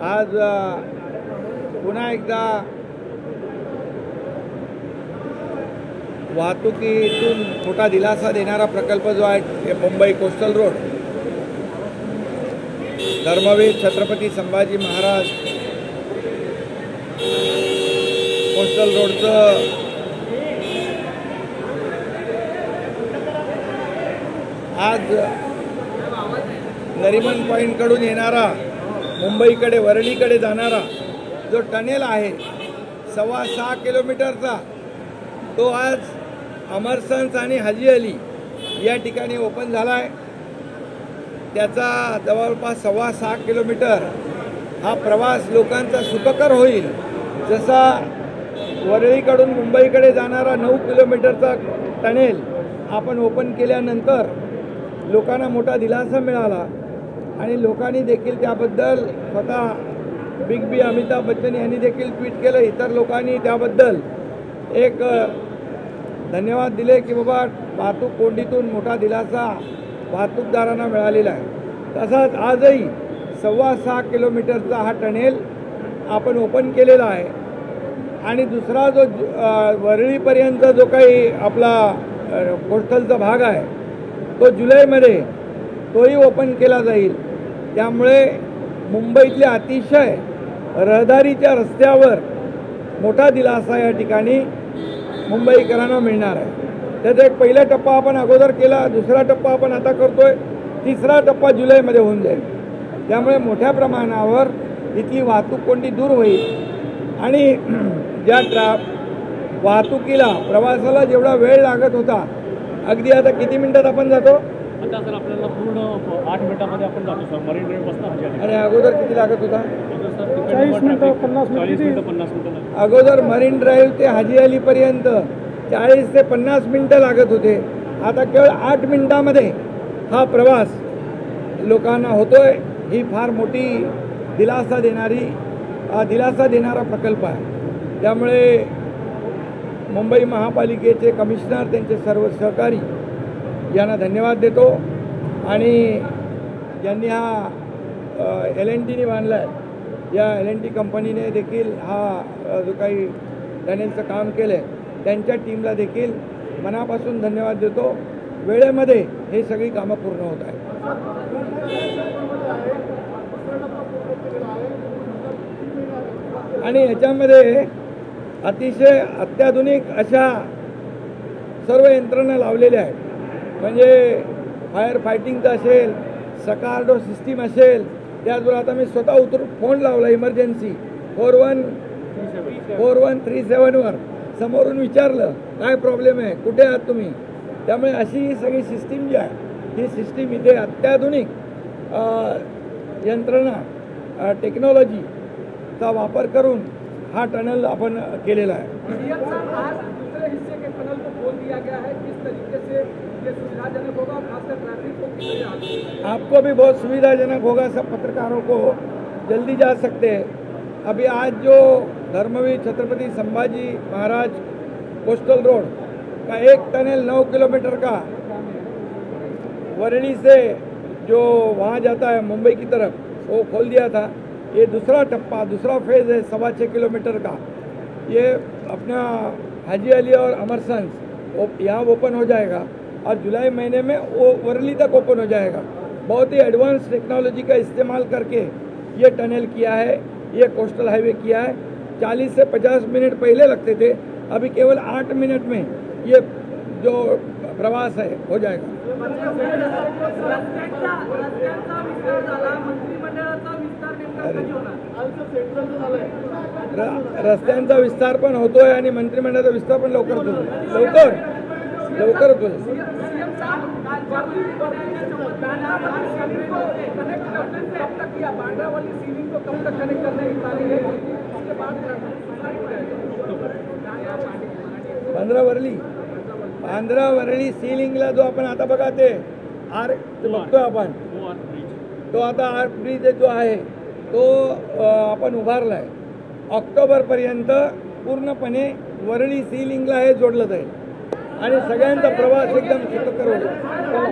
आज पुन्हा एकदा वाहतुकीतून मोठा दिलासा देणारा प्रकल्प जो आहे Mumbai coastal road, Dharmaveer Chhatrapati Sambhaji Maharaj coastal रोडचं आज नरिमन पॉईंटकडून येणारा मुंबईकडे वरळीकडे जाणारा जो टनेल आहे 6.25 किलोमीटरचा, तो आज अमरसन्स आणि हाजी अली या ठिकाणी ओपन झाला आहे। त्याचा जवळपास 6.25 किलोमीटर हा प्रवास लोकांचा सुखकर होईल। जसा वरळीकडून मुंबईकडे जाणारा 9 किलोमीटरचा टनेल आपण ओपन केल्यानंतर लोकांना मोठा दिलासा मिळाला आणि लोकांनी देखील त्याबद्दल स्वतः बिग बी अमिताभ बच्चन यांनी देखील ट्विट केलं, इतर लोकांनी त्याबद्दल एक धन्यवाद दिले की बाबा वाहतूक कोंडीतून मोठा दिलासा वाहतूकदारांना मिळालेला आहे। तसाच आजही 6.25 किलोमीटरचा हा टनेल आपण ओपन केलेला आहे आणि दुसरा जो वरळीपर्यंत जो काही आपला कोस्टलचा भाग आहे तो जुलैमध्ये तोही ओपन केला जाईल। त्यामुळे मुंबईतल्या अतिशय रहदारीच्या रस्त्यावर मोठा दिलासा या ठिकाणी मुंबईकरांना मिळणार आहे। त्याचा एक पहिला टप्पा आपण अगोदर केला, दुसरा टप्पा आपण आता करतोय, तिसरा टप्पा जुलैमध्ये होऊन जाईल। त्यामुळे मोठ्या प्रमाणावर इथली वाहतूक कोंडी दूर होईल आणि ज्या वाहतुकीला प्रवासाला जेवढा वेळ लागत होता, अगदी आता किती मिनिटात आपण जातो? आता सर आपल्याला पूर्ण 8 मिनिटांमध्ये आपण जातो सर, मरीन ड्राईव्ह पासून। आणि अगोदर किती लागत होता? 40 मिनिटं 50 मिनिटं। अगोदर मरीन ड्राईव्ह ते हाजी अलीपर्यंत 40 ते 50 मिनिटं लागत होते। आता केवळ 8 मिनिटांमध्ये हा प्रवास लोकांना होतोय। ही फार मोठी दिलासा देणारा प्रकल्प आहे। त्यामुळे मुंबई महापालिकेचे कमिशनर, त्यांचे सर्व सहकारी यांना धन्यवाद देतो आणि ज्यांनी हा LNTने बांधला आहे, या LNT कंपनीने देखील हा जो काही टनेलचं काम केलं आहे त्यांच्या टीमला देखील मनापासून धन्यवाद देतो। वेळेमध्ये हे सगळी कामं पूर्ण होत आहेत। आणि याच्यामध्ये अतिशय अत्याधुनिक अशा सर्व यंत्रणा लावलेल्या आहेत। म्हणजे फायर फायटिंगचं असेल, सकार्डो सिस्टीम असेल, त्याचबरोबर आता मी स्वतः उतरून फोन लावला इमर्जन्सी 4137वर, समोरून विचारलं काय प्रॉब्लेम आहे, कुठे आहात तुम्ही। त्यामुळे अशी ही सगळी सिस्टीम जी आहे ही सिस्टीम इथे अत्याधुनिक यंत्रणा टेक्नॉलॉजीचा वापर करून हा टनल अपन केलेला है। आपको भी बहुत सुविधाजनक होगा, सब पत्रकारों को जल्दी जा सकते हैं। अभी आज जो धर्मवीर छत्रपति संभाजी महाराज कोस्टल रोड का एक टनल 9 किलोमीटर का वरळी से जो वहाँ जाता है मुंबई की तरफ, वो खोल दिया था। ये दूसरा टप्पा, दूसरा फेज़ है 6.25 किलोमीटर का। ये अपना हाजी अली और अमरसन्स यहाँ ओपन हो जाएगा और जुलाई महीने में वो वरली तक ओपन हो जाएगा। बहुत ही एडवांस टेक्नोलॉजी का इस्तेमाल करके ये टनल किया है, ये कोस्टल हाईवे किया है। 40 से 50 मिनट पहले लगते थे, अभी केवल 8 मिनट में ये जो प्रवास है हो जाएगा। रस्त्यांचा विस्तार पण होतोय आणि मंत्रिमंडळाचा विस्तार पण लवकरच होतोय। बांद्रा वरळी सीलिंगला जो आपण आता बघा ते बघतोय आपण, तो आता आर्क ब्रिज जो आहे तो आपण उभारला आहे। ऑक्टोबरपर्यंत पूर्णपणे वरळी सीलिंगला हे जोडलं जाईल आणि सगळ्यांचा प्रवास एकदम सुखकर होईल।